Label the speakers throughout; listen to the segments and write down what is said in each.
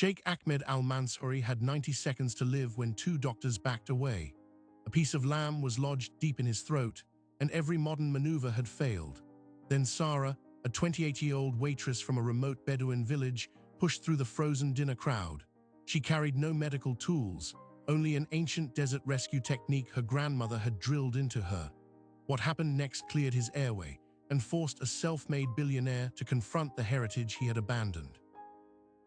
Speaker 1: Sheikh Ahmed al-Mansouri had 90 seconds to live when two doctors backed away. A piece of lamb was lodged deep in his throat, and every modern maneuver had failed. Then Sarah, a 28-year-old waitress from a remote Bedouin village, pushed through the frozen dinner crowd. She carried no medical tools, only an ancient desert rescue technique her grandmother had drilled into her. What happened next cleared his airway and forced a self-made billionaire to confront the heritage he had abandoned.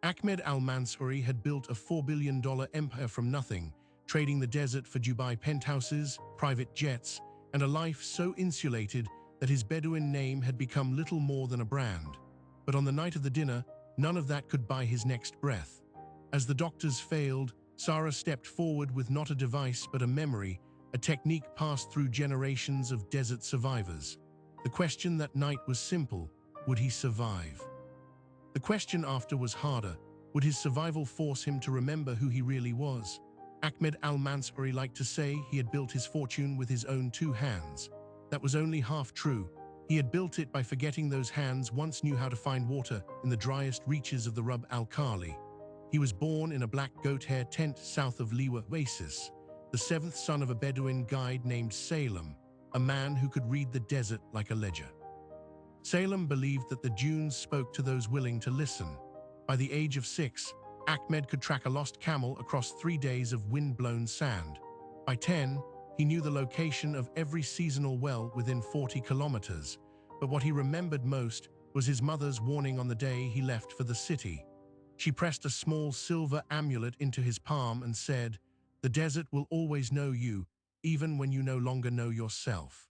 Speaker 1: Ahmed al-Mansouri had built a $4 billion empire from nothing, trading the desert for Dubai penthouses, private jets, and a life so insulated that his Bedouin name had become little more than a brand. But on the night of the dinner, none of that could buy his next breath. As the doctors failed, Sarah stepped forward with not a device but a memory, a technique passed through generations of desert survivors. The question that night was simple: would he survive? The question after was harder: would his survival force him to remember who he really was? Ahmed al-Mansouri liked to say he had built his fortune with his own two hands. That was only half true. He had built it by forgetting those hands once knew how to find water in the driest reaches of the Rub al-Khali. He was born in a black goat-hair tent south of Liwa, Oasis, the seventh son of a Bedouin guide named Salem, a man who could read the desert like a ledger. Salem believed that the dunes spoke to those willing to listen. By the age of 6, Ahmed could track a lost camel across 3 days of wind-blown sand. By 10, he knew the location of every seasonal well within 40 kilometers. But what he remembered most was his mother's warning on the day he left for the city. She pressed a small silver amulet into his palm and said, "The desert will always know you, even when you no longer know yourself."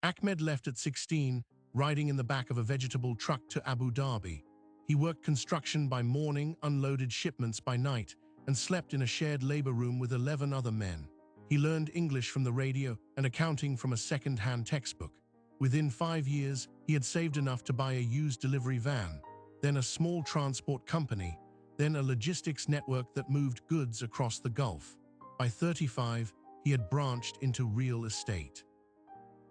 Speaker 1: Ahmed left at 16, riding in the back of a vegetable truck to Abu Dhabi. He worked construction by morning, unloaded shipments by night, and slept in a shared labor room with 11 other men. He learned English from the radio and accounting from a second-hand textbook. Within 5 years, he had saved enough to buy a used delivery van, then a small transport company, then a logistics network that moved goods across the Gulf. By 35, he had branched into real estate.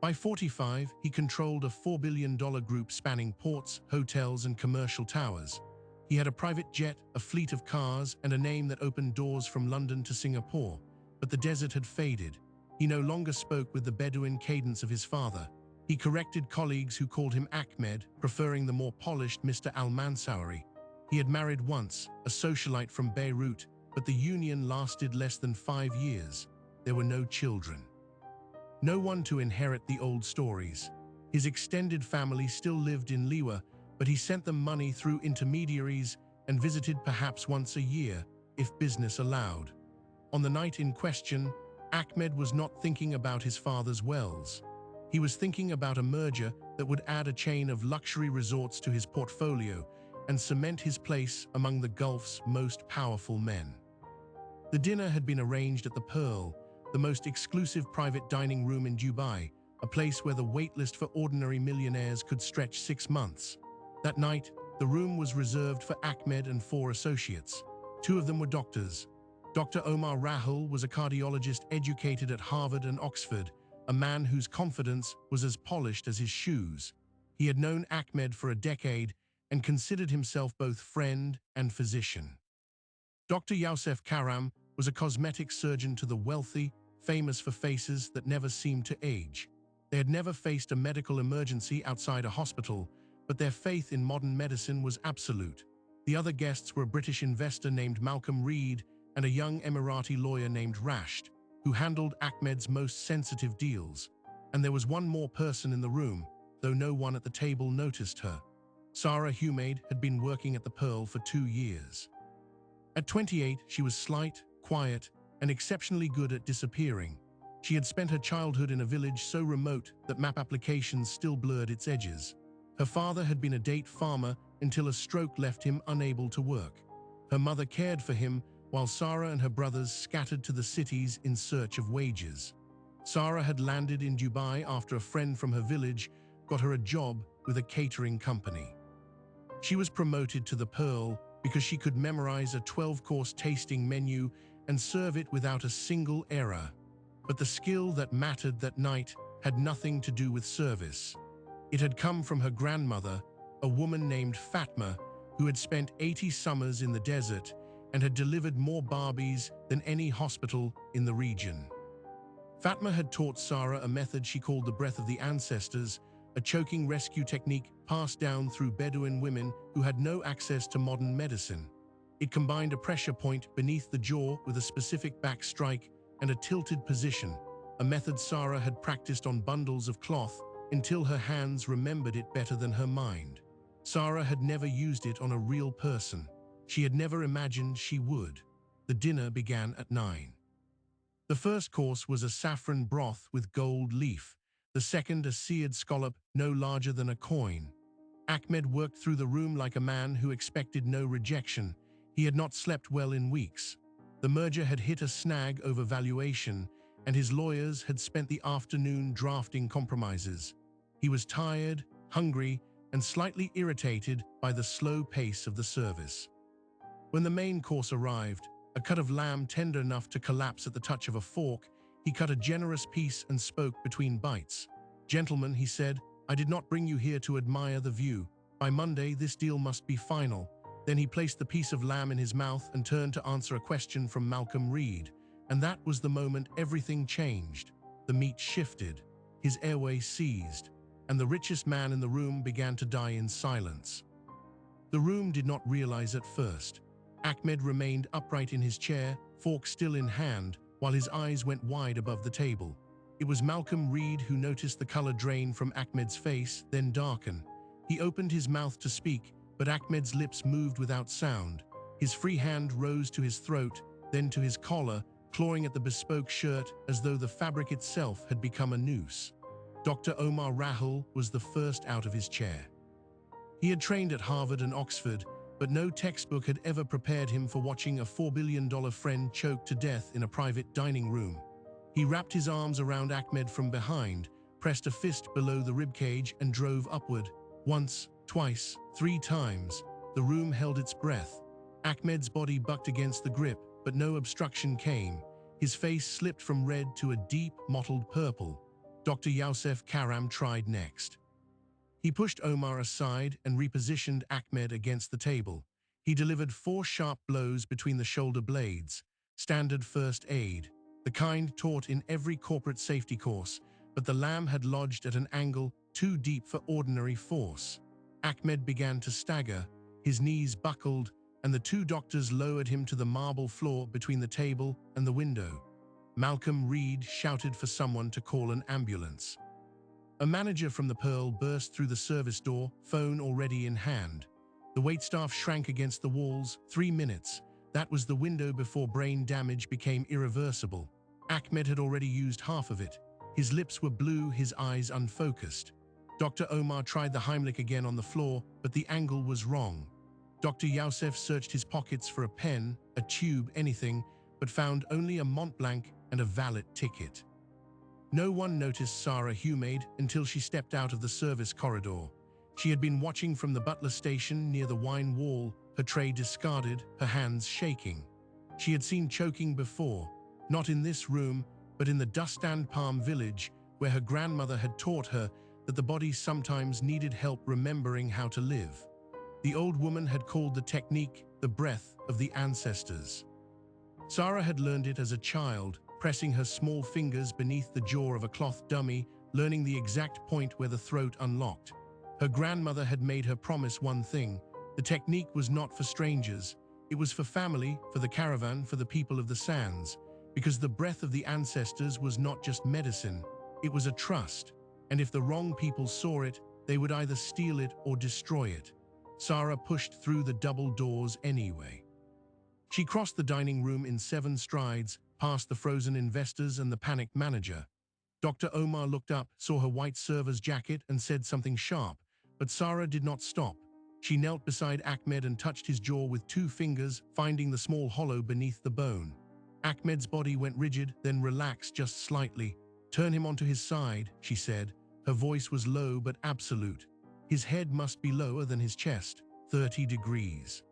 Speaker 1: By 45, he controlled a $4 billion group spanning ports, hotels, and commercial towers. He had a private jet, a fleet of cars, and a name that opened doors from London to Singapore. But the desert had faded. He no longer spoke with the Bedouin cadence of his father. He corrected colleagues who called him Ahmed, preferring the more polished Mr. al-Mansouri. He had married once, a socialite from Beirut, but the union lasted less than 5 years. There were no children. No one to inherit the old stories. His extended family still lived in Liwa, but he sent them money through intermediaries and visited perhaps once a year, if business allowed. On the night in question, Ahmed was not thinking about his father's wells. He was thinking about a merger that would add a chain of luxury resorts to his portfolio and cement his place among the Gulf's most powerful men. The dinner had been arranged at the Pearl, the most exclusive private dining room in Dubai, a place where the waitlist for ordinary millionaires could stretch 6 months. That night, the room was reserved for Ahmed and 4 associates. 2 of them were doctors. Dr. Omar Rahul was a cardiologist educated at Harvard and Oxford, a man whose confidence was as polished as his shoes. He had known Ahmed for a decade and considered himself both friend and physician. Dr. Youssef Karam was a cosmetic surgeon to the wealthy, famous for faces that never seemed to age. They had never faced a medical emergency outside a hospital, but their faith in modern medicine was absolute. The other guests were a British investor named Malcolm Reed and a young Emirati lawyer named Rashed, who handled Ahmed's most sensitive deals. And there was one more person in the room, though no one at the table noticed her. Sarah Humaid had been working at the Pearl for 2 years. At 28, she was slight, quiet, and exceptionally good at disappearing. She had spent her childhood in a village so remote that map applications still blurred its edges. Her father had been a date farmer until a stroke left him unable to work. Her mother cared for him while Sarah and her brothers scattered to the cities in search of wages. Sarah had landed in Dubai after a friend from her village got her a job with a catering company. She was promoted to the Pearl because she could memorize a 12-course tasting menu and serve it without a single error. But the skill that mattered that night had nothing to do with service. It had come from her grandmother, a woman named Fatma, who had spent 80 summers in the desert and had delivered more Barbies than any hospital in the region. Fatma had taught Sarah a method she called the breath of the ancestors, a choking rescue technique passed down through Bedouin women who had no access to modern medicine. It combined a pressure point beneath the jaw with a specific back strike and a tilted position, a method Sarah had practiced on bundles of cloth until her hands remembered it better than her mind. Sarah had never used it on a real person. She had never imagined she would. The dinner began at 9. The first course was a saffron broth with gold leaf, the second a seared scallop no larger than a coin. Ahmed worked through the room like a man who expected no rejection. He had not slept well in weeks. The merger had hit a snag over valuation, and his lawyers had spent the afternoon drafting compromises. He was tired, hungry, and slightly irritated by the slow pace of the service. When the main course arrived, a cut of lamb tender enough to collapse at the touch of a fork, he cut a generous piece and spoke between bites. "Gentlemen," he said, "I did not bring you here to admire the view. By Monday, this deal must be final." Then he placed the piece of lamb in his mouth and turned to answer a question from Malcolm Reed. And that was the moment everything changed. The meat shifted, his airway seized, and the richest man in the room began to die in silence. The room did not realize at first. Ahmed remained upright in his chair, fork still in hand, while his eyes went wide above the table. It was Malcolm Reed who noticed the color drain from Ahmed's face, then darken. He opened his mouth to speak, but Ahmed's lips moved without sound. His free hand rose to his throat, then to his collar, clawing at the bespoke shirt as though the fabric itself had become a noose. Dr. Omar Rahul was the first out of his chair. He had trained at Harvard and Oxford, but no textbook had ever prepared him for watching a $4 billion friend choke to death in a private dining room. He wrapped his arms around Ahmed from behind, pressed a fist below the ribcage and drove upward. Once, twice, 3 times. The room held its breath. Ahmed's body bucked against the grip, but no obstruction came. His face slipped from red to a deep, mottled purple. Dr. Youssef Karam tried next. He pushed Omar aside and repositioned Ahmed against the table. He delivered 4 sharp blows between the shoulder blades, standard first aid, the kind taught in every corporate safety course, but the lamb had lodged at an angle too deep for ordinary force. Ahmed began to stagger, his knees buckled, and the 2 doctors lowered him to the marble floor between the table and the window. Malcolm Reed shouted for someone to call an ambulance. A manager from the Pearl burst through the service door, phone already in hand. The waitstaff shrank against the walls. 3 minutes. That was the window before brain damage became irreversible. Ahmed had already used half of it. His lips were blue, his eyes unfocused. Dr. Omar tried the Heimlich again on the floor, but the angle was wrong. Dr. Youssef searched his pockets for a pen, a tube, anything, but found only a Mont Blanc and a valet ticket. No one noticed Sarah Humaid until she stepped out of the service corridor. She had been watching from the butler station near the wine wall, her tray discarded, her hands shaking. She had seen choking before, not in this room, but in the Dustan Palm village, where her grandmother had taught her that the body sometimes needed help remembering how to live. The old woman had called the technique the breath of the ancestors. Sarah had learned it as a child, pressing her small fingers beneath the jaw of a cloth dummy, learning the exact point where the throat unlocked. Her grandmother had made her promise one thing: the technique was not for strangers. It was for family, for the caravan, for the people of the sands. Because the breath of the ancestors was not just medicine, it was a trust. And if the wrong people saw it, they would either steal it or destroy it. Sarah pushed through the double doors anyway. She crossed the dining room in 7 strides, past the frozen investors and the panicked manager. Dr. Omar looked up, saw her white server's jacket, and said something sharp, but Sarah did not stop. She knelt beside Ahmed and touched his jaw with 2 fingers, finding the small hollow beneath the bone. Ahmed's body went rigid, then relaxed just slightly. "Turn him onto his side," she said. Her voice was low but absolute. His head must be lower than his chest, 30 degrees.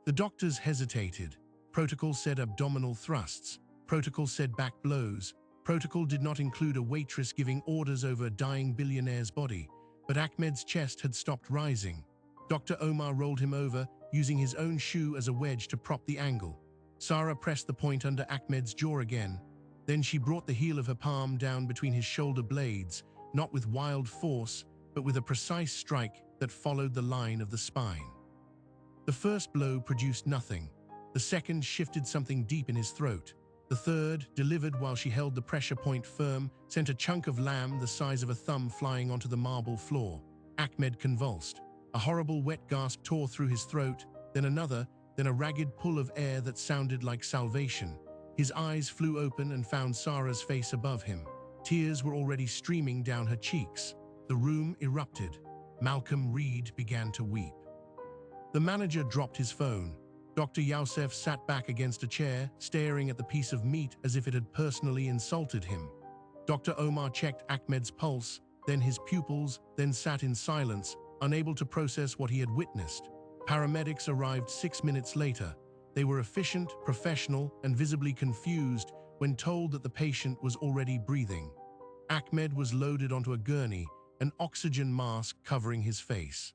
Speaker 1: The doctors hesitated. Protocol said abdominal thrusts. Protocol said back blows. Protocol did not include a waitress giving orders over a dying billionaire's body. But Ahmed's chest had stopped rising. Dr. Omar rolled him over, using his own shoe as a wedge to prop the angle. Sarah pressed the point under Ahmed's jaw again. Then she brought the heel of her palm down between his shoulder blades, not with wild force, but with a precise strike that followed the line of the spine. The first blow produced nothing. The second shifted something deep in his throat. The third, delivered while she held the pressure point firm, sent a chunk of lamb the size of a thumb flying onto the marble floor. Ahmed convulsed. A horrible wet gasp tore through his throat, then another, then a ragged pull of air that sounded like salvation. His eyes flew open and found Sarah's face above him. Tears were already streaming down her cheeks. The room erupted. Malcolm Reed began to weep. The manager dropped his phone. Dr. Youssef sat back against a chair, staring at the piece of meat as if it had personally insulted him. Dr. Omar checked Ahmed's pulse, then his pupils, then sat in silence, unable to process what he had witnessed. Paramedics arrived 6 minutes later. They were efficient, professional, and visibly confused when told that the patient was already breathing. Ahmed was loaded onto a gurney, an oxygen mask covering his face.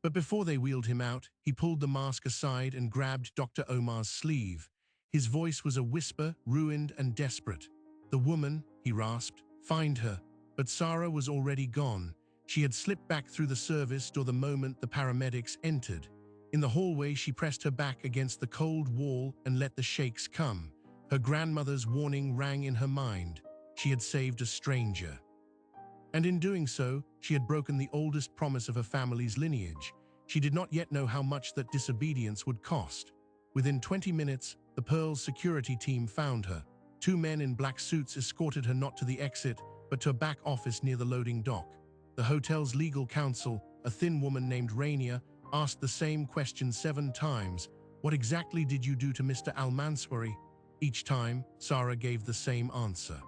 Speaker 1: But before they wheeled him out, he pulled the mask aside and grabbed Dr. Omar's sleeve. His voice was a whisper, ruined and desperate. "The woman," he rasped, "find her." But Sarah was already gone. She had slipped back through the service door the moment the paramedics entered. In the hallway, she pressed her back against the cold wall and let the shakes come. Her grandmother's warning rang in her mind. She had saved a stranger. And in doing so, she had broken the oldest promise of her family's lineage. She did not yet know how much that disobedience would cost. Within 20 minutes, the Pearl's security team found her. 2 men in black suits escorted her not to the exit, but to a back office near the loading dock. The hotel's legal counsel, a thin woman named Rainier, asked the same question 7 times. "What exactly did you do to Mr. Al-Mansouri?" Each time, Sarah gave the same answer.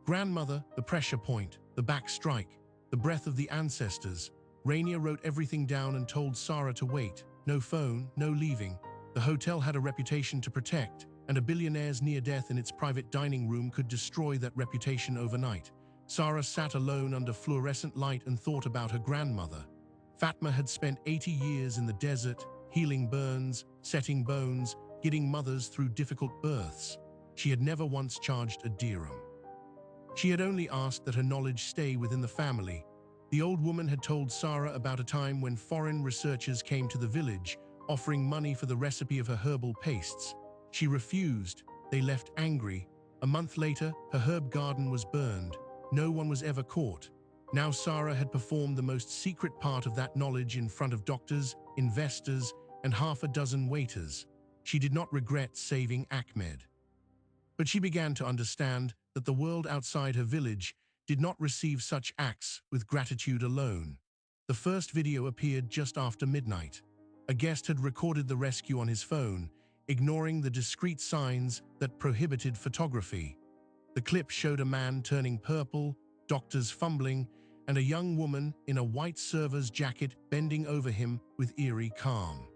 Speaker 1: "Grandmother, the pressure point, the back strike, the breath of the ancestors." Rainier wrote everything down and told Sarah to wait. No phone, no leaving. The hotel had a reputation to protect, and a billionaire's near death in its private dining room could destroy that reputation overnight. Sarah sat alone under fluorescent light and thought about her grandmother. Fatma had spent 80 years in the desert, healing burns, setting bones, getting mothers through difficult births. She had never once charged a dirham. She had only asked that her knowledge stay within the family. The old woman had told Sarah about a time when foreign researchers came to the village, offering money for the recipe of her herbal pastes. She refused. They left angry. A month later, her herb garden was burned. No one was ever caught. Now Sarah had performed the most secret part of that knowledge in front of doctors, investors, and half a dozen waiters. She did not regret saving Ahmed. But she began to understand that the world outside her village did not receive such acts with gratitude alone. The first video appeared just after midnight. A guest had recorded the rescue on his phone, ignoring the discreet signs that prohibited photography. The clip showed a man turning purple, doctors fumbling, and a young woman in a white server's jacket bending over him with eerie calm.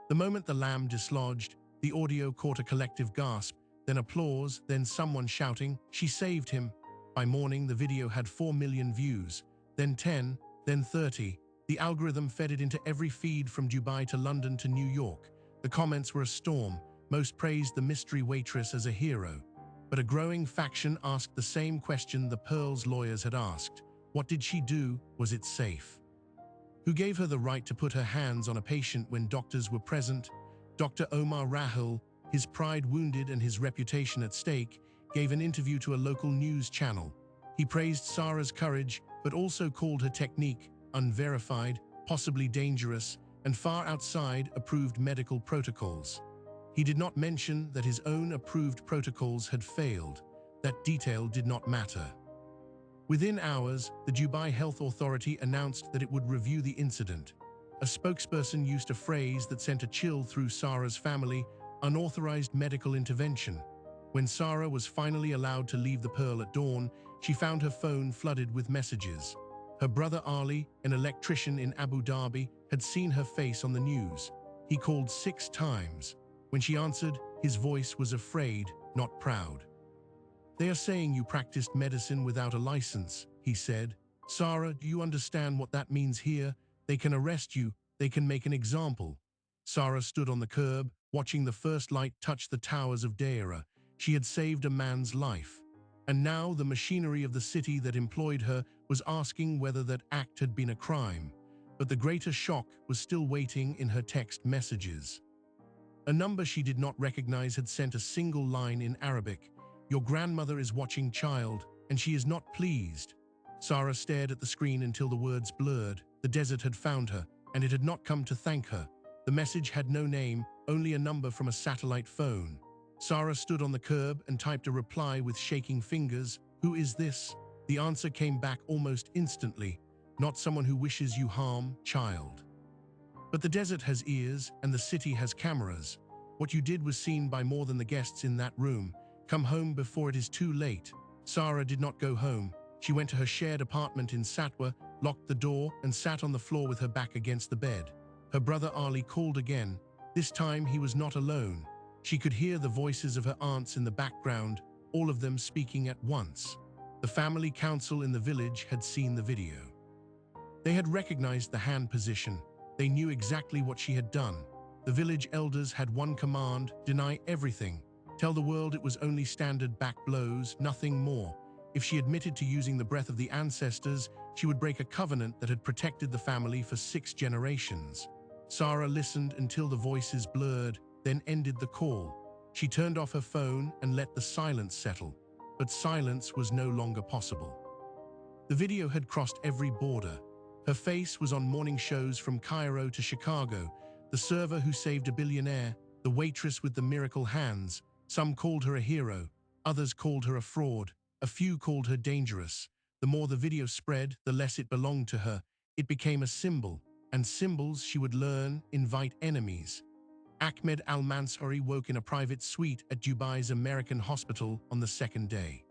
Speaker 1: The moment the lamb dislodged, the audio caught a collective gasp, then applause, then someone shouting, "She saved him." By morning, the video had 4 million views, then 10, then 30. The algorithm fed it into every feed from Dubai to London to New York. The comments were a storm. Most praised the mystery waitress as a hero. But a growing faction asked the same question the Pearl's lawyers had asked. What did she do? Was it safe? Who gave her the right to put her hands on a patient when doctors were present? Dr. Omar Rahul, his pride wounded and his reputation at stake, gave an interview to a local news channel. He praised Sarah's courage, but also called her technique unverified, possibly dangerous, and far outside approved medical protocols. He did not mention that his own approved protocols had failed. That detail did not matter. Within hours, the Dubai Health Authority announced that it would review the incident. A spokesperson used a phrase that sent a chill through Sarah's family: unauthorized medical intervention. When Sarah was finally allowed to leave the Pearl at dawn, she found her phone flooded with messages. Her brother Ali, an electrician in Abu Dhabi, had seen her face on the news. He called 6 times. When she answered, his voice was afraid, not proud. "They are saying you practiced medicine without a license," he said. "Sarah, do you understand what that means here? They can arrest you. They can make an example. Sarah stood on the curb, watching the first light touch the towers of Deira. She had saved a man's life. And now the machinery of the city that employed her was asking whether that act had been a crime. But the greater shock was still waiting in her text messages. A number she did not recognize had sent a single line in Arabic. "Your grandmother is watching, child, and she is not pleased." Sarah stared at the screen until the words blurred. The desert had found her, and it had not come to thank her. The message had no name, only a number from a satellite phone. Sarah stood on the curb and typed a reply with shaking fingers. "Who is this?" The answer came back almost instantly. "Not someone who wishes you harm, child. But the desert has ears and the city has cameras. What you did was seen by more than the guests in that room. Come home before it is too late." Sarah did not go home. She went to her shared apartment in Satwa, locked the door, and sat on the floor with her back against the bed. Her brother Ali called again. This time he was not alone. She could hear the voices of her aunts in the background, all of them speaking at once. The family council in the village had seen the video. They had recognized the hand position. They knew exactly what she had done. The village elders had one command: deny everything. Tell the world it was only standard back blows, nothing more. If she admitted to using the breath of the ancestors, she would break a covenant that had protected the family for 6 generations. Sarah listened until the voices blurred, then ended the call. She turned off her phone and let the silence settle. But silence was no longer possible. The video had crossed every border. Her face was on morning shows from Cairo to Chicago. The server who saved a billionaire, the waitress with the miracle hands. Some called her a hero, others called her a fraud, a few called her dangerous. The more the video spread, the less it belonged to her. It became a symbol, and symbols, she would learn, invite enemies. Ahmed al-Mansouri woke in a private suite at Dubai's American hospital on the second day.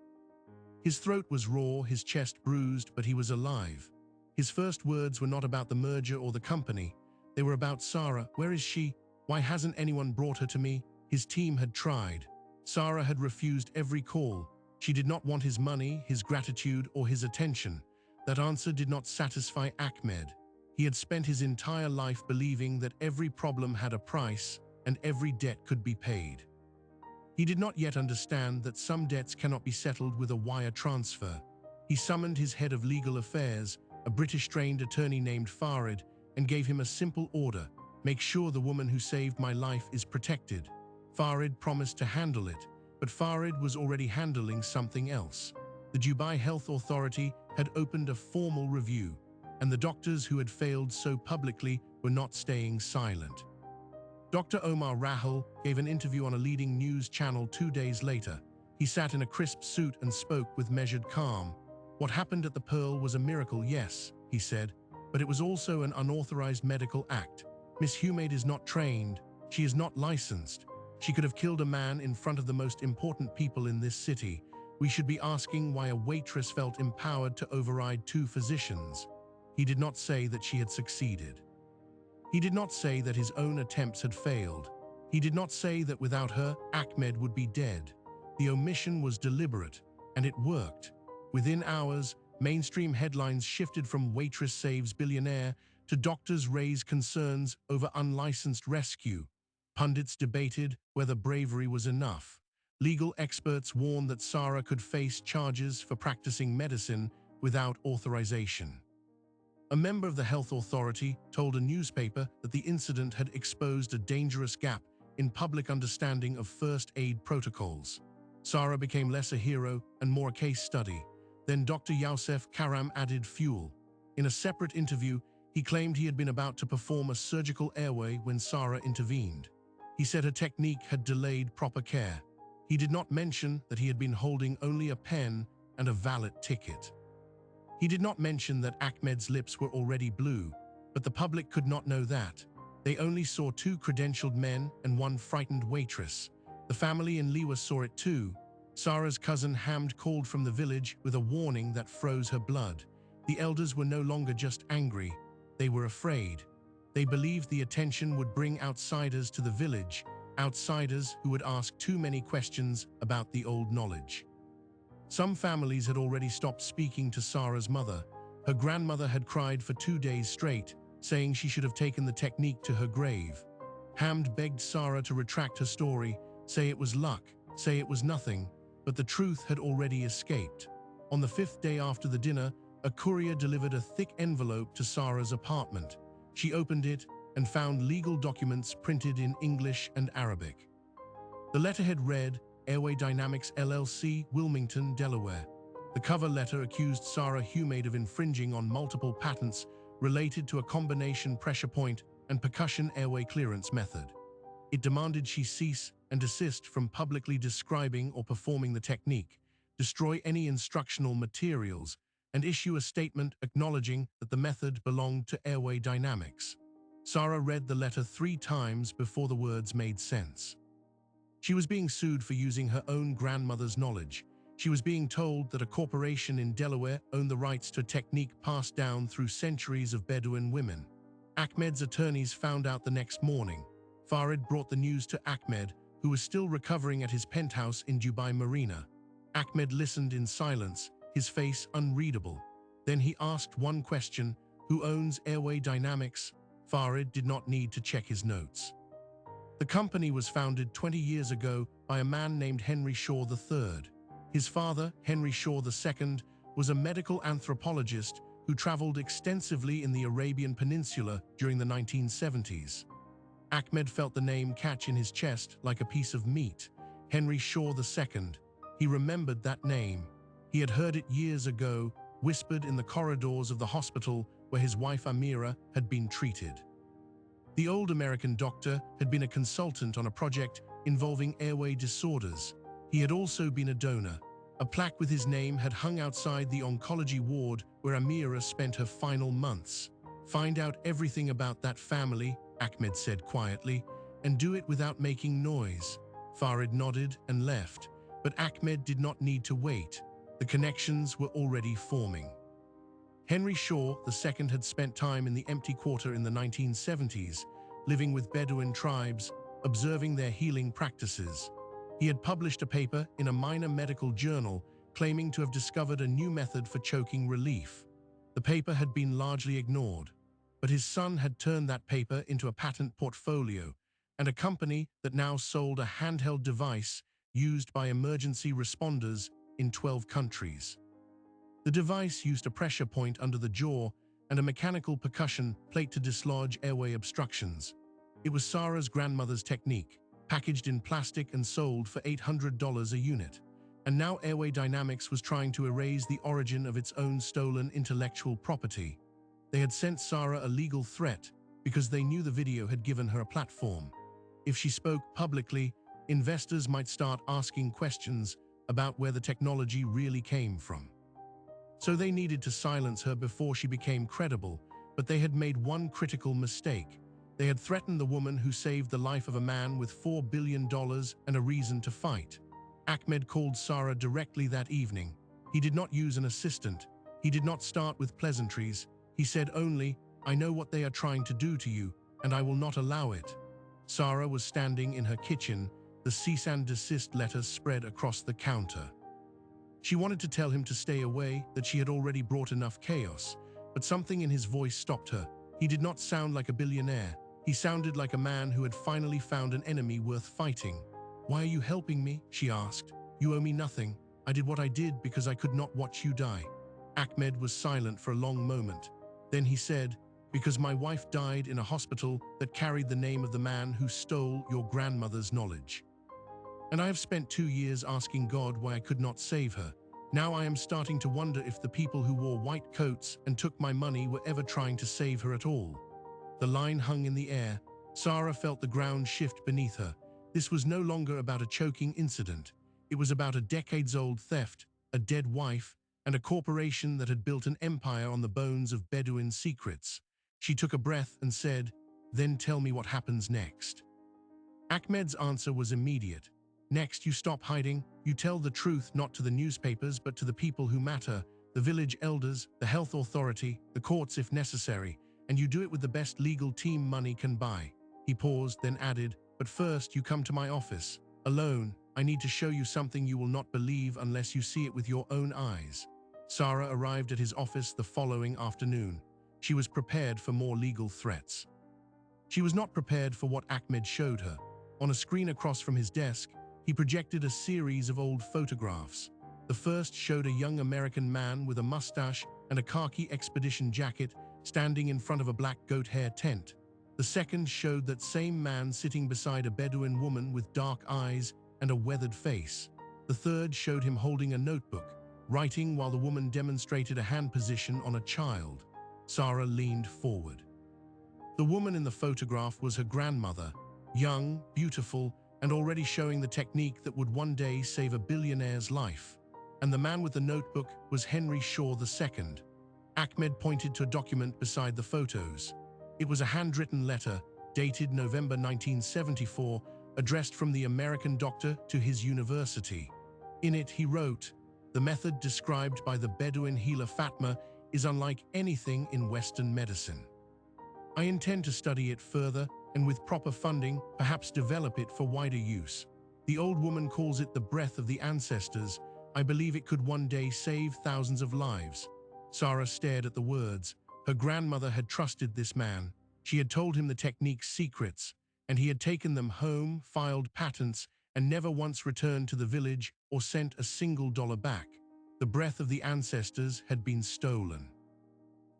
Speaker 1: His throat was raw, his chest bruised, but he was alive. His first words were not about the merger or the company. They were about Sarah. "Where is she? Why hasn't anyone brought her to me?" His team had tried. Sarah had refused every call. She did not want his money, his gratitude, or his attention. That answer did not satisfy Ahmed. He had spent his entire life believing that every problem had a price and every debt could be paid. He did not yet understand that some debts cannot be settled with a wire transfer. He summoned his head of legal affairs, a British-trained attorney named Farid, and gave him a simple order: make sure the woman who saved my life is protected. Farid promised to handle it, but Farid was already handling something else. The Dubai Health Authority had opened a formal review, and the doctors who had failed so publicly were not staying silent. Dr. Omar Rahul gave an interview on a leading news channel 2 days later. He sat in a crisp suit and spoke with measured calm. "What happened at the Pearl was a miracle, yes," he said, "but it was also an unauthorized medical act. Miss Humaid is not trained. She is not licensed. She could have killed a man in front of the most important people in this city. We should be asking why a waitress felt empowered to override 2 physicians." He did not say that she had succeeded. He did not say that his own attempts had failed. He did not say that without her, Ahmed would be dead. The omission was deliberate, and it worked. Within hours, mainstream headlines shifted from "Waitress saves billionaire" to "Doctors raise concerns over unlicensed rescue." Pundits debated whether bravery was enough. Legal experts warned that Sarah could face charges for practicing medicine without authorization. A member of the health authority told a newspaper that the incident had exposed a dangerous gap in public understanding of first aid protocols. Sarah became less a hero and more a case study. Then Dr. Youssef Karam added fuel. In a separate interview, he claimed he had been about to perform a surgical airway when Sarah intervened. He said her technique had delayed proper care. He did not mention that he had been holding only a pen and a valid ticket. He did not mention that Ahmed's lips were already blue, but the public could not know that. They only saw 2 credentialed men and 1 frightened waitress. The family in Liwa saw it too. Sarah's cousin Hamd called from the village with a warning that froze her blood. The elders were no longer just angry, they were afraid. They believed the attention would bring outsiders to the village, outsiders who would ask too many questions about the old knowledge. Some families had already stopped speaking to Sarah's mother. Her grandmother had cried for 2 days straight. saying she should have taken the technique to her grave. Hamd begged Sarah to retract her story, say it was luck, say it was nothing, but the truth had already escaped. On the 5th day after the dinner, a courier delivered a thick envelope to Sarah's apartment. She opened it and found legal documents printed in English and Arabic. The letterhead read, Airway Dynamics LLC, Wilmington, Delaware. The cover letter accused Sarah Humaid of infringing on multiple patents related to a combination pressure point and percussion airway clearance method. It demanded she cease and desist from publicly describing or performing the technique, destroy any instructional materials, and issue a statement acknowledging that the method belonged to Airway Dynamics. Sarah read the letter 3 times before the words made sense. She was being sued for using her own grandmother's knowledge. She was being told that a corporation in Delaware owned the rights to a technique passed down through centuries of Bedouin women. Ahmed's attorneys found out the next morning. Farid brought the news to Ahmed, who was still recovering at his penthouse in Dubai Marina. Ahmed listened in silence, his face unreadable. Then he asked one question, who owns Airway Dynamics? Farid did not need to check his notes. The company was founded 20 years ago by a man named Henry Shaw III. His father, Henry Shaw II, was a medical anthropologist who traveled extensively in the Arabian Peninsula during the 1970s. Ahmed felt the name catch in his chest like a piece of meat. Henry Shaw II. He remembered that name. He had heard it years ago, whispered in the corridors of the hospital where his wife Amira had been treated. The old American doctor had been a consultant on a project involving airway disorders. He had also been a donor. A plaque with his name had hung outside the oncology ward where Amira spent her final months. Find out everything about that family, Ahmed said quietly, and do it without making noise. Farid nodded and left, but Ahmed did not need to wait. The connections were already forming. Henry Shaw II had spent time in the empty quarter in the 1970s, living with Bedouin tribes, observing their healing practices. He had published a paper in a minor medical journal claiming to have discovered a new method for choking relief. The paper had been largely ignored, but his son had turned that paper into a patent portfolio and a company that now sold a handheld device used by emergency responders in 12 countries. The device used a pressure point under the jaw and a mechanical percussion plate to dislodge airway obstructions. It was Sarah's grandmother's technique, packaged in plastic and sold for $800 a unit. And now Airway Dynamics was trying to erase the origin of its own stolen intellectual property. They had sent Sarah a legal threat because they knew the video had given her a platform. If she spoke publicly, investors might start asking questions about where the technology really came from. So they needed to silence her before she became credible, but they had made one critical mistake. They had threatened the woman who saved the life of a man with $4 billion and a reason to fight. Ahmed called Sarah directly that evening. He did not use an assistant. He did not start with pleasantries. He said only, I know what they are trying to do to you, and I will not allow it. Sarah was standing in her kitchen, the cease and desist letters spread across the counter. She wanted to tell him to stay away, that she had already brought enough chaos, but something in his voice stopped her. He did not sound like a billionaire. He sounded like a man who had finally found an enemy worth fighting. Why are you helping me? She asked. You owe me nothing. I did what I did because I could not watch you die. Ahmed was silent for a long moment. Then he said, because my wife died in a hospital that carried the name of the man who stole your grandmother's knowledge. And I have spent 2 years asking God why I could not save her. Now I am starting to wonder if the people who wore white coats and took my money were ever trying to save her at all. The line hung in the air. Sarah felt the ground shift beneath her. This was no longer about a choking incident. It was about a decades-old theft, a dead wife, and a corporation that had built an empire on the bones of Bedouin secrets. She took a breath and said, then tell me what happens next. Ahmed's answer was immediate. Next, you stop hiding. You tell the truth not to the newspapers but to the people who matter, the village elders, the health authority, the courts if necessary, and you do it with the best legal team money can buy. He paused, then added, but first you come to my office. Alone, I need to show you something you will not believe unless you see it with your own eyes. Sarah arrived at his office the following afternoon. she was prepared for more legal threats. She was not prepared for what Ahmed showed her. On a screen across from his desk, he projected a series of old photographs. The first showed a young American man with a mustache and a khaki expedition jacket standing in front of a black goat hair tent. The second showed that same man sitting beside a Bedouin woman with dark eyes and a weathered face. The third showed him holding a notebook, writing while the woman demonstrated a hand position on a child. Sarah leaned forward. The woman in the photograph was her grandmother, young, beautiful, and already showing the technique that would one day save a billionaire's life. And the man with the notebook was Henry Shaw II. Ahmed pointed to a document beside the photos. It was a handwritten letter, dated November 1974, addressed from the American doctor to his university. In it, he wrote, "The method described by the Bedouin healer Fatma is unlike anything in Western medicine. I intend to study it further and with proper funding, perhaps develop it for wider use. The old woman calls it the breath of the ancestors. I believe it could one day save thousands of lives." Sarah stared at the words. Her grandmother had trusted this man. She had told him the technique's secrets, and he had taken them home, filed patents, and never once returned to the village or sent a single dollar back. The breath of the ancestors had been stolen.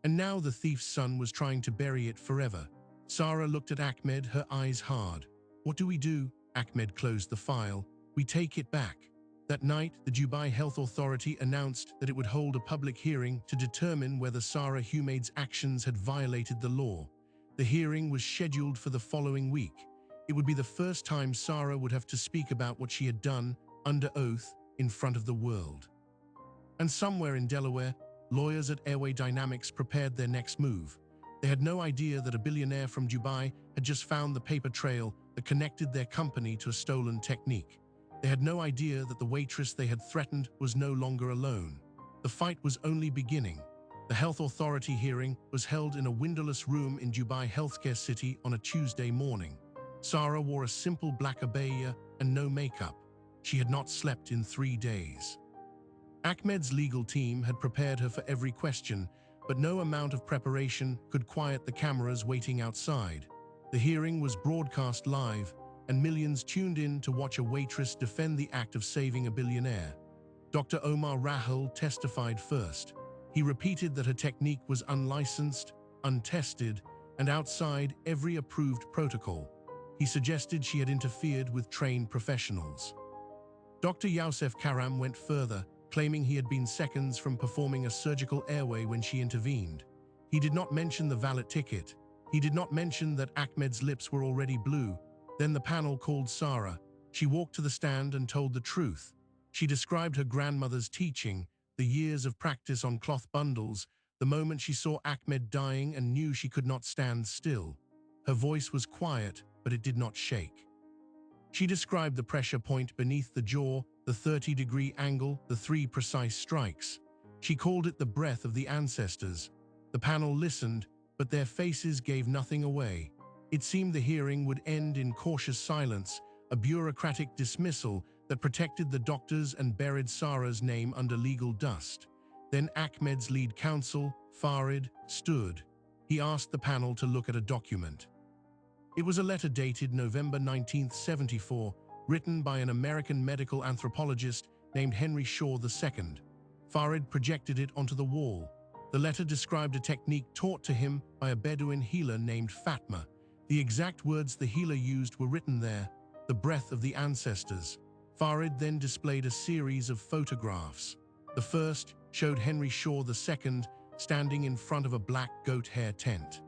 Speaker 1: And now the thief's son was trying to bury it forever. Sarah looked at Ahmed, her eyes hard. "What do we do?" Ahmed closed the file. "We take it back." That night, the Dubai Health Authority announced that it would hold a public hearing to determine whether Sarah Humaid's actions had violated the law. The hearing was scheduled for the following week. It would be the first time Sarah would have to speak about what she had done under oath in front of the world. And somewhere in Delaware, lawyers at Airway Dynamics prepared their next move. They had no idea that a billionaire from Dubai had just found the paper trail that connected their company to a stolen technique. They had no idea that the waitress they had threatened was no longer alone. The fight was only beginning. The health authority hearing was held in a windowless room in Dubai Healthcare City on a Tuesday morning. Sarah wore a simple black abaya and no makeup. She had not slept in 3 days. Ahmed's legal team had prepared her for every question, but no amount of preparation could quiet the cameras waiting outside. The hearing was broadcast live, and millions tuned in to watch a waitress defend the act of saving a billionaire. Dr. Omar Rahul testified first. He repeated that her technique was unlicensed, untested, and outside every approved protocol. He suggested she had interfered with trained professionals. Dr. Youssef Karam went further, claiming he had been seconds from performing a surgical airway when she intervened. He did not mention the valid ticket. He did not mention that Ahmed's lips were already blue. Then the panel called Sarah. She walked to the stand and told the truth. She described her grandmother's teaching, the years of practice on cloth bundles, the moment she saw Ahmed dying and knew she could not stand still. Her voice was quiet, but it did not shake. She described the pressure point beneath the jaw, the 30-degree angle, the 3 precise strikes. She called it the breath of the ancestors. The panel listened, but their faces gave nothing away. It seemed the hearing would end in cautious silence, a bureaucratic dismissal that protected the doctors and buried Sarah's name under legal dust. Then Ahmed's lead counsel, Farid, stood. He asked the panel to look at a document. It was a letter dated November 1974, written by an American medical anthropologist named Henry Shaw II. Farid projected it onto the wall. The letter described a technique taught to him by a Bedouin healer named Fatma. The exact words the healer used were written there, the breath of the ancestors. Farid then displayed a series of photographs. The first showed Henry Shaw II standing in front of a black goat hair tent.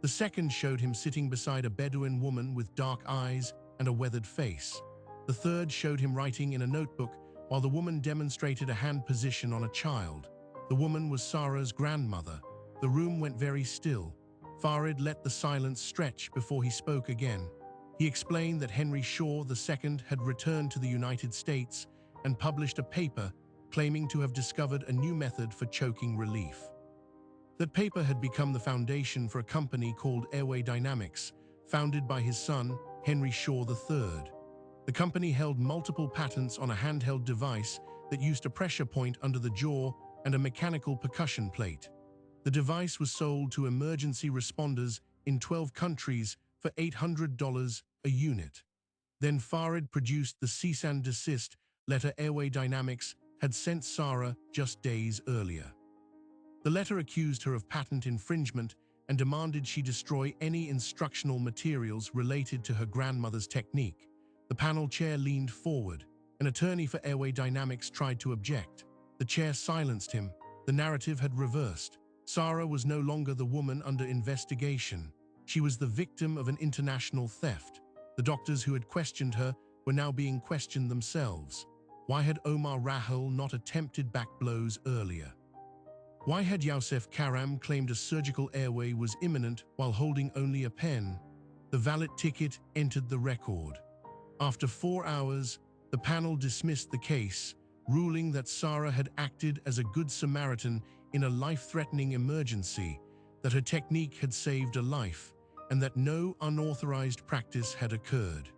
Speaker 1: The second showed him sitting beside a Bedouin woman with dark eyes and a weathered face. The third showed him writing in a notebook while the woman demonstrated a hand position on a child. The woman was Sarah's grandmother. The room went very still. Farid let the silence stretch before he spoke again. He explained that Henry Shaw II had returned to the United States and published a paper claiming to have discovered a new method for choking relief. That paper had become the foundation for a company called Airway Dynamics, founded by his son, Henry Shaw III. The company held multiple patents on a handheld device that used a pressure point under the jaw and a mechanical percussion plate. The device was sold to emergency responders in 12 countries for $800 a unit. Then Farid produced the cease and desist letter Airway Dynamics had sent Sarah just days earlier. The letter accused her of patent infringement and demanded she destroy any instructional materials related to her grandmother's technique. The panel chair leaned forward. An attorney for Airway Dynamics tried to object. The chair silenced him. The narrative had reversed. Sarah was no longer the woman under investigation. She was the victim of an international theft. The doctors who had questioned her were now being questioned themselves. Why had Omar Rahul not attempted back blows earlier? Why had Youssef Karam claimed a surgical airway was imminent while holding only a pen? The valid ticket entered the record. After 4 hours, the panel dismissed the case, ruling that Sarah had acted as a good Samaritan in a life-threatening emergency, that her technique had saved a life, and that no unauthorized practice had occurred.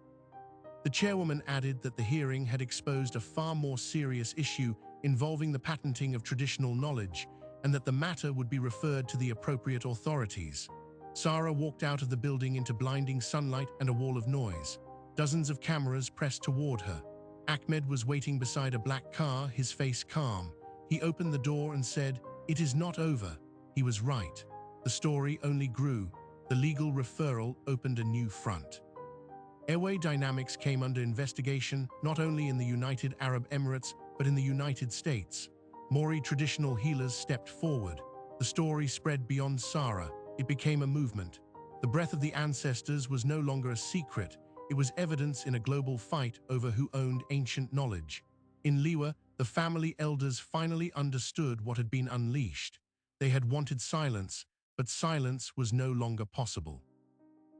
Speaker 1: The chairwoman added that the hearing had exposed a far more serious issue involving the patenting of traditional knowledge, and that the matter would be referred to the appropriate authorities. Sarah walked out of the building into blinding sunlight and a wall of noise. Dozens of cameras pressed toward her. Ahmed was waiting beside a black car, his face calm. He opened the door and said, "It is not over." He was right. The story only grew. The legal referral opened a new front. Airway Dynamics came under investigation not only in the United Arab Emirates, but in the United States. Maori traditional healers stepped forward. The story spread beyond Sarah. It became a movement. The breath of the ancestors was no longer a secret. It was evidence in a global fight over who owned ancient knowledge. In Liwa, the family elders finally understood what had been unleashed. They had wanted silence, but silence was no longer possible.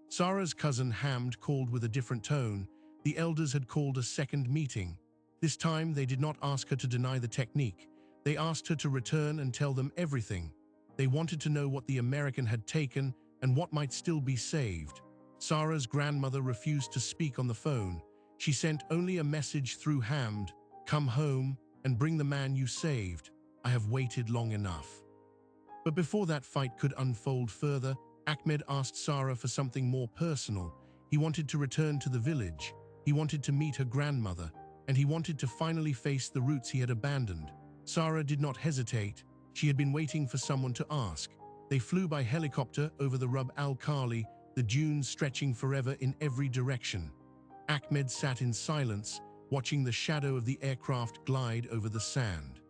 Speaker 1: Sarah's cousin Hamd called with a different tone. The elders had called a second meeting. This time they did not ask her to deny the technique. They asked her to return and tell them everything. They wanted to know what the American had taken and what might still be saved. Sarah's grandmother refused to speak on the phone. She sent only a message through Hamd, "Come home and bring the man you saved. I have waited long enough." But before that fight could unfold further, Ahmed asked Sarah for something more personal. He wanted to return to the village. He wanted to meet her grandmother, and he wanted to finally face the roots he had abandoned. Sarah did not hesitate. She had been waiting for someone to ask. They flew by helicopter over the Rub al Khali, the dunes stretching forever in every direction. Ahmed sat in silence, watching the shadow of the aircraft glide over the sand.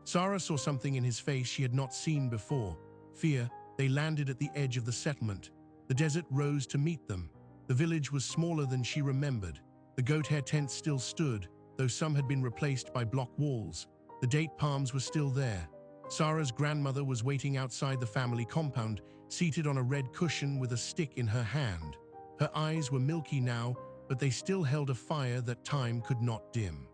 Speaker 1: Sarah saw something in his face she had not seen before: fear. They landed at the edge of the settlement. The desert rose to meet them. The village was smaller than she remembered. The goat hair tents still stood, though some had been replaced by block walls. The date palms were still there. Sarah's grandmother was waiting outside the family compound, seated on a red cushion with a stick in her hand. Her eyes were milky now, but they still held a fire that time could not dim.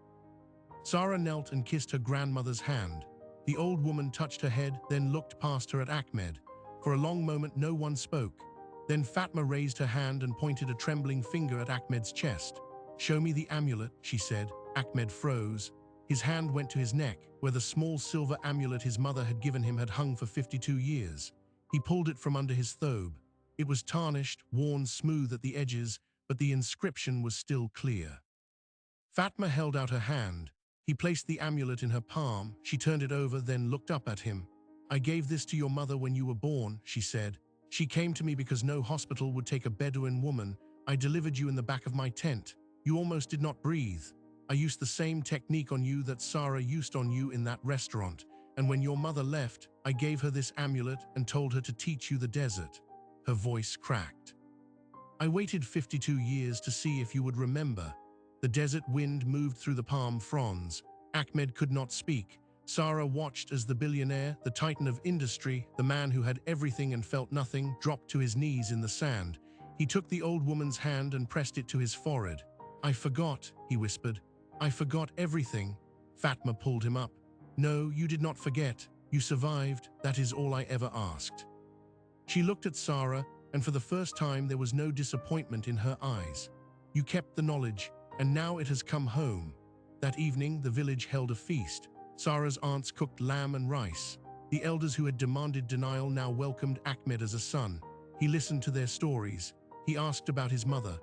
Speaker 1: Sarah knelt and kissed her grandmother's hand. The old woman touched her head, then looked past her at Ahmed. For a long moment no one spoke. Then Fatma raised her hand and pointed a trembling finger at Ahmed's chest. "Show me the amulet," she said. Ahmed froze. His hand went to his neck, where the small silver amulet his mother had given him had hung for 52 years. He pulled it from under his thobe. It was tarnished, worn smooth at the edges, but the inscription was still clear. Fatma held out her hand. He placed the amulet in her palm. She turned it over, then looked up at him. "I gave this to your mother when you were born," she said. "She came to me because no hospital would take a Bedouin woman. I delivered you in the back of my tent. You almost did not breathe. I used the same technique on you that Sarah used on you in that restaurant. And when your mother left, I gave her this amulet and told her to teach you the desert." Her voice cracked. "I waited 52 years to see if you would remember." The desert wind moved through the palm fronds. Ahmed could not speak. Sarah watched as the billionaire, the titan of industry, the man who had everything and felt nothing, dropped to his knees in the sand. He took the old woman's hand and pressed it to his forehead. "I forgot," he whispered. "I forgot everything." Fatma pulled him up. "No, you did not forget. You survived. That is all I ever asked." She looked at Sarah, and for the first time there was no disappointment in her eyes. "You kept the knowledge, and now it has come home." That evening, the village held a feast. Sarah's aunts cooked lamb and rice. The elders who had demanded denial now welcomed Ahmed as a son. He listened to their stories. He asked about his mother.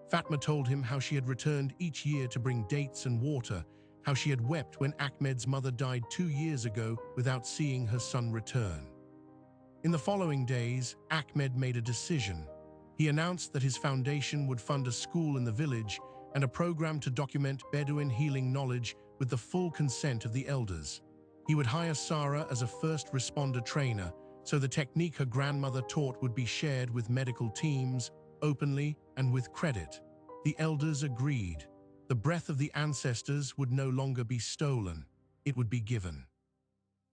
Speaker 1: Fatma told him how she had returned each year to bring dates and water, how she had wept when Ahmed's mother died 2 years ago without seeing her son return. In the following days, Ahmed made a decision. He announced that his foundation would fund a school in the village and a program to document Bedouin healing knowledge with the full consent of the elders. He would hire Sarah as a first responder trainer, so the technique her grandmother taught would be shared with medical teams, openly and with credit. The elders agreed. The breath of the ancestors would no longer be stolen, it would be given.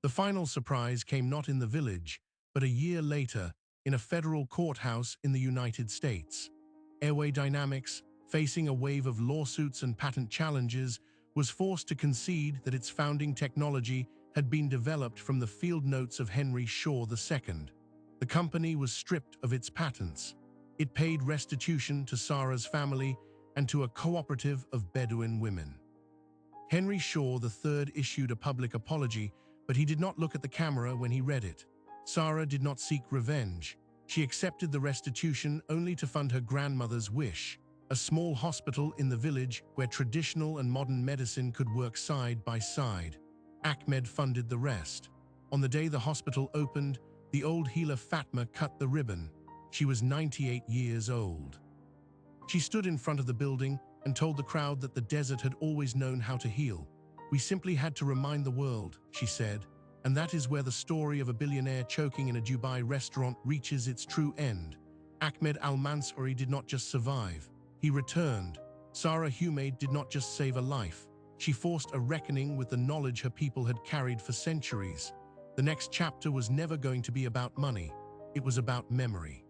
Speaker 1: The final surprise came not in the village, but a year later, in a federal courthouse in the United States. Airway Dynamics, facing a wave of lawsuits and patent challenges, was forced to concede that its founding technology had been developed from the field notes of Henry Shaw II. The company was stripped of its patents. It paid restitution to Sarah's family and to a cooperative of Bedouin women. Henry Shaw III issued a public apology, but he did not look at the camera when he read it. Sarah did not seek revenge. She accepted the restitution only to fund her grandmother's wish, a small hospital in the village where traditional and modern medicine could work side by side. Ahmed funded the rest. On the day the hospital opened, the old healer Fatma cut the ribbon. She was 98 years old. She stood in front of the building and told the crowd that the desert had always known how to heal. "We simply had to remind the world," she said, and that is where the story of a billionaire choking in a Dubai restaurant reaches its true end. Ahmed Al-Mansouri did not just survive, he returned. Sarah Humaid did not just save a life, she forced a reckoning with the knowledge her people had carried for centuries. The next chapter was never going to be about money, it was about memory.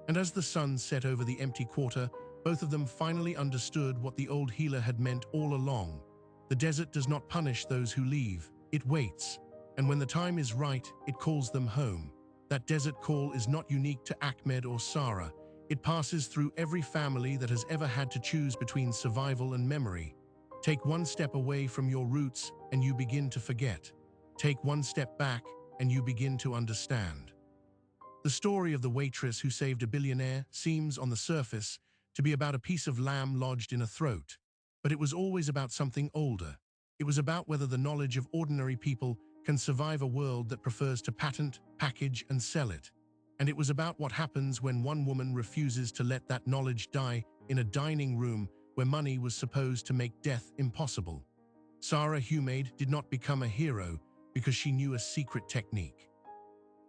Speaker 1: And as the sun set over the empty quarter, both of them finally understood what the old healer had meant all along. The desert does not punish those who leave, it waits. And when the time is right, it calls them home. That desert call is not unique to Ahmed or Sarah. It passes through every family that has ever had to choose between survival and memory. Take one step away from your roots and you begin to forget. Take one step back and you begin to understand. The story of the waitress who saved a billionaire seems, on the surface, to be about a piece of lamb lodged in a throat. But it was always about something older. It was about whether the knowledge of ordinary people can survive a world that prefers to patent, package, and sell it. And it was about what happens when one woman refuses to let that knowledge die in a dining room where money was supposed to make death impossible. Sarah Humaid did not become a hero because she knew a secret technique.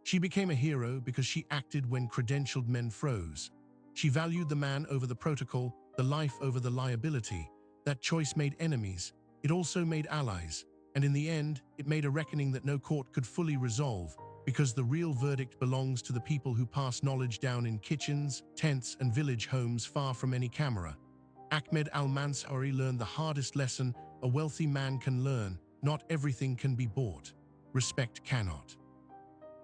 Speaker 1: She became a hero because she acted when credentialed men froze. She valued the man over the protocol, the life over the liability. That choice made enemies. It also made allies. And in the end, it made a reckoning that no court could fully resolve, because the real verdict belongs to the people who pass knowledge down in kitchens, tents, and village homes far from any camera. Ahmed Al-Mansouri learned the hardest lesson a wealthy man can learn: not everything can be bought. Respect cannot.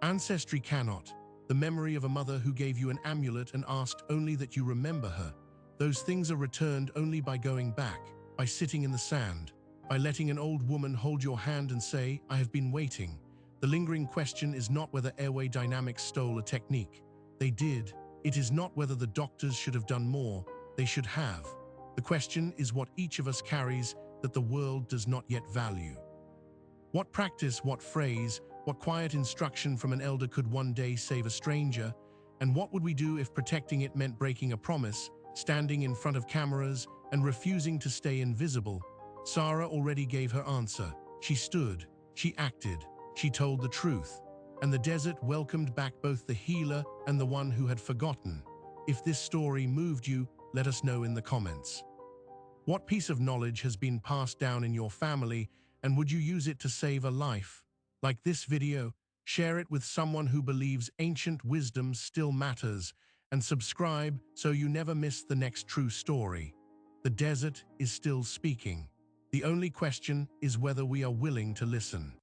Speaker 1: Ancestry cannot. The memory of a mother who gave you an amulet and asked only that you remember her. Those things are returned only by going back, by sitting in the sand, by letting an old woman hold your hand and say, "I have been waiting." The lingering question is not whether Airway Dynamics stole a technique. They did. It is not whether the doctors should have done more. They should have. The question is what each of us carries that the world does not yet value. What practice, what phrase, what quiet instruction from an elder could one day save a stranger? And what would we do if protecting it meant breaking a promise, standing in front of cameras, and refusing to stay invisible? Sarah already gave her answer. She stood, she acted, she told the truth. And the desert welcomed back both the healer and the one who had forgotten. If this story moved you, let us know in the comments. What piece of knowledge has been passed down in your family, and would you use it to save a life? Like this video, share it with someone who believes ancient wisdom still matters, and subscribe so you never miss the next true story. The desert is still speaking. The only question is whether we are willing to listen.